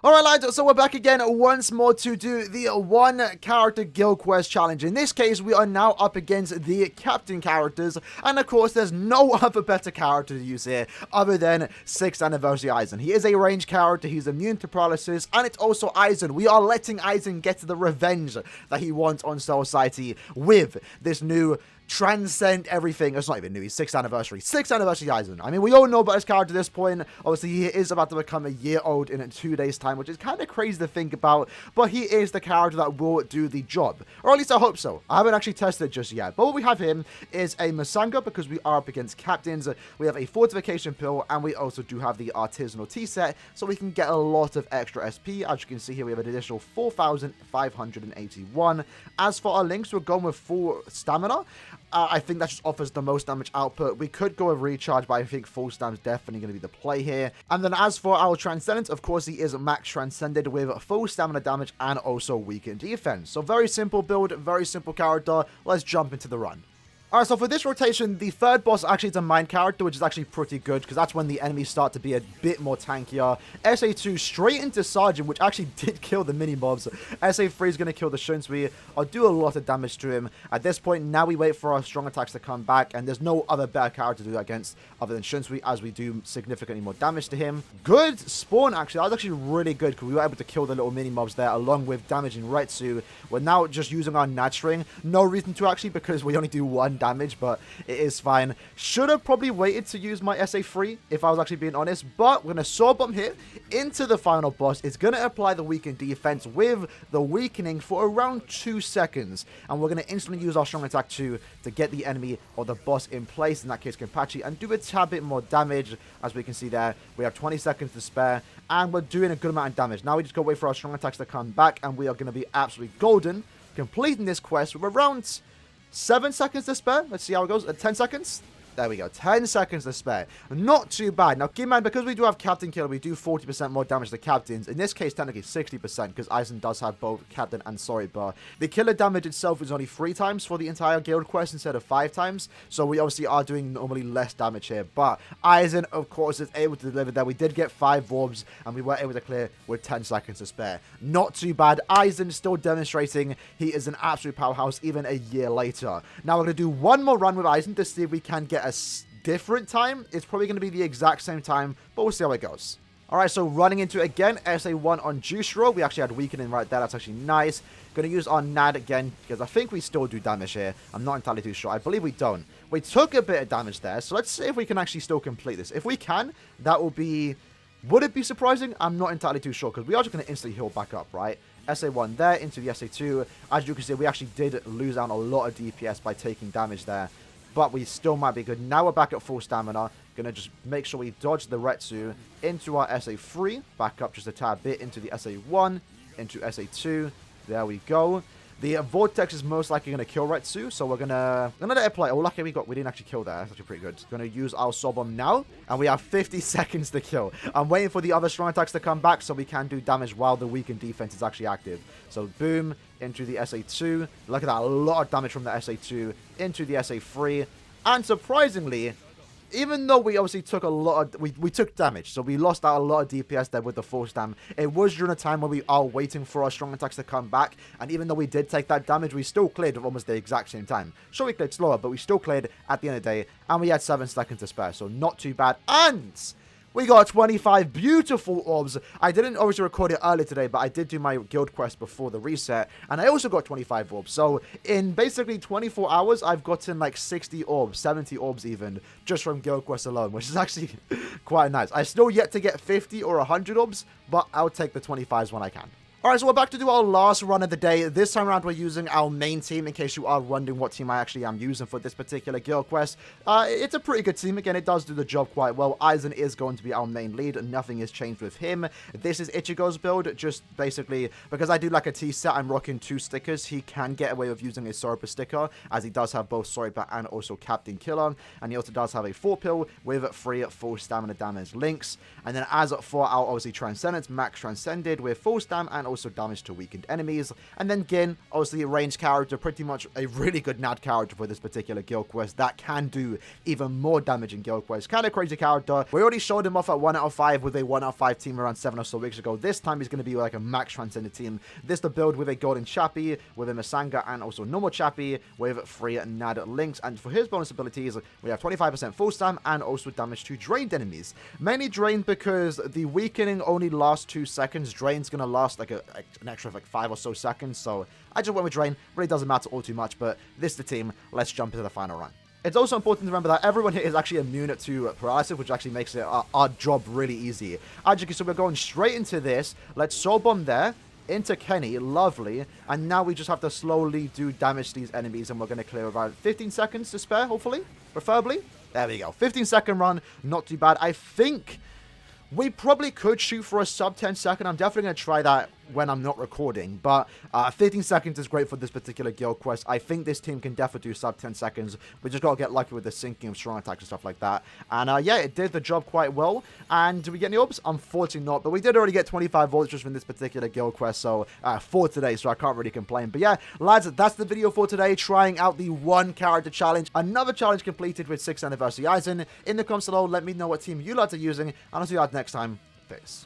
Alright lads, so we're back again once more to do the one character guild quest challenge. In this case, we are now up against the captain characters, and of course there's no other better character to use here other than 6th Anniversary Aizen. He is a ranged character, he's immune to paralysis, and it's also Aizen. We are letting Aizen get the revenge that he wants on Soul Society with this new transcend everything. It's not even new. He's 6th anniversary. 6th anniversary Aizen. I mean, we all know about his character at this point. Obviously, he is about to become a year old in 2 days' time, which is kind of crazy to think about. But he is the character that will do the job. Or at least I hope so. I haven't actually tested it just yet. But what we have here is a Masanga because we are up against captains. We have a fortification pill, and we also do have the artisanal tea set, so we can get a lot of extra SP. As you can see here, we have an additional 4,581. As for our links, we're going with full stamina. I think that just offers the most damage output. We could go with recharge, but I think full stamina is definitely going to be the play here. And then as for our transcendence, of course, he is max transcended with full stamina damage and also weakened defense. So very simple build, very simple character. Let's jump into the run. Alright, so for this rotation, the third boss actually is a mind character, which is actually pretty good, because that's when the enemies start to be a bit more tankier. SA2 straight into Sergeant, which actually did kill the mini-mobs. SA3 is going to kill the Shunsui. I'll do a lot of damage to him. At this point, now we wait for our strong attacks to come back, and there's no other better character to do that against other than Shunsui, as we do significantly more damage to him. Good spawn, actually. That was actually really good, because we were able to kill the little mini-mobs there, along with damaging Retsu. We're now just using our Nad String. No reason to, actually, because we only do 1 damage, but it is fine. Should have probably waited to use my SA3 if I was actually being honest, but we're going to sword bomb here into the final boss. It's going to apply the weakened defense with the weakening for around 2 seconds, and we're going to instantly use our strong attack 2 to get the enemy or the boss in place, in that case Kenpachi, and do a tad bit more damage. As we can see there, we have 20 seconds to spare, and we're doing a good amount of damage. Now we just got to wait for our strong attacks to come back, and we are going to be absolutely golden, completing this quest with around 7 seconds to spare. Let's see how it goes. 10 seconds. There we go. 10 seconds to spare. Not too bad. Now, keep in mind, because we do have Captain Killer, we do 40% more damage to Captains. In this case, technically 60%, because Aizen does have both Captain and Sorry Bar. The killer damage itself is only 3 times for the entire guild quest instead of 5 times. So we obviously are doing normally less damage here. But Aizen, of course, is able to deliver there. We did get 5 orbs, and we were able to clear with 10 seconds to spare. Not too bad. Aizen still demonstrating he is an absolute powerhouse even a year later. Now, we're going to do one more run with Aizen to see if we can get a different time. It's probably going to be the exact same time, but we'll see how it goes. Alright, so running into it again, SA1 on Juicero. We actually had weakening right there. That's actually nice. Going to use our NAD again, because I think we still do damage here. I'm not entirely too sure. I believe we don't. We took a bit of damage there, so let's see if we can actually still complete this. If we can, that will be... Would it be surprising? I'm not entirely too sure, because we are just going to instantly heal back up, right? SA1 there into the SA2. As you can see, we actually did lose out a lot of DPS by taking damage there, but we still might be good. Now we're back at full stamina. Gonna just make sure we dodge the Retsu into our SA3. Back up just a tad bit into the SA1, into SA2. There we go. The Vortex is most likely going to kill Retsu, so we're going to let it play. Oh, lucky we didn't actually kill that. That's actually pretty good. Going to use our Soul Bomb now, and we have 50 seconds to kill. I'm waiting for the other strong attacks to come back so we can do damage while the weakened defense is actually active. So, boom, into the SA2. Look at that, a lot of damage from the SA2 into the SA3. And surprisingly, even though we obviously took a lot of... We took damage, so we lost out a lot of DPS there with the full stam. It was during a time where we are waiting for our strong attacks to come back, and even though we did take that damage, we still cleared at almost the exact same time. Sure, we cleared slower, but we still cleared at the end of the day, and we had 7 seconds to spare, so not too bad. And we got 25 beautiful orbs. I didn't obviously record it earlier today, but I did do my guild quest before the reset, and I also got 25 orbs. So in basically 24 hours, I've gotten like 60 orbs, 70 orbs even, just from guild quest alone, which is actually quite nice. I still yet to get 50 or 100 orbs, but I'll take the 25s when I can. Alright, so we're back to do our last run of the day. This time around, we're using our main team, in case you are wondering what team I actually am using for this particular guild quest. It's a pretty good team. Again, it does do the job quite well. Aizen is going to be our main lead. Nothing has changed with him. This is Ichigo's build, just basically, because I do like a T-set, I'm rocking 2 stickers. He can get away with using a Soripa sticker, as he does have both Soripa and also Captain Killer. And he also does have a 4 pill with 3 full stamina damage links. And then as for our, obviously, Transcendence, Max Transcended with full stam and also damage to weakened enemies. And then Gin, obviously a ranged character, pretty much a really good NAD character for this particular guild quest that can do even more damage in guild quest. Kind of crazy character. We already showed him off at 1 out of 5 with a 1 out of 5 team around 7 or so weeks ago. This time he's going to be like a max transcended team. This to build with a golden Chappie, with a Masanga, and also normal Chappie with 3 NAD links. And for his bonus abilities, we have 25% full stam and also damage to drained enemies. Mainly drained because the weakening only lasts 2 seconds. Drain's going to last like an extra like 5 or so seconds. So I just went with drain. Really doesn't matter all too much, but this is the team. Let's jump into the final run. It's also important to remember that everyone here is actually immune to paralysis, which actually makes it our job really easy. As you can see, we're going straight into this. Let's soul bomb there. Into Kenny, lovely, and now we just have to slowly do damage to these enemies, and we're going to clear about 15 seconds to spare, hopefully, preferably. There we go, 15-second run, not too bad. I think we probably could shoot for a sub 10 second. I'm definitely going to try that when I'm not recording, but 15 seconds is great for this particular guild quest. I think this team can definitely do sub 10 seconds. We just got to get lucky with the syncing of strong attacks and stuff like that. And yeah, it did the job quite well. And did we get any orbs? Unfortunately not, but we did already get 25 volts just from this particular guild quest, so for today, so I can't really complain. But yeah, lads, that's the video for today, trying out the 1 character challenge. Another challenge completed with 6th anniversary Aizen. In the comments below, let me know what team you lads are using, and I'll see you guys next time. Peace.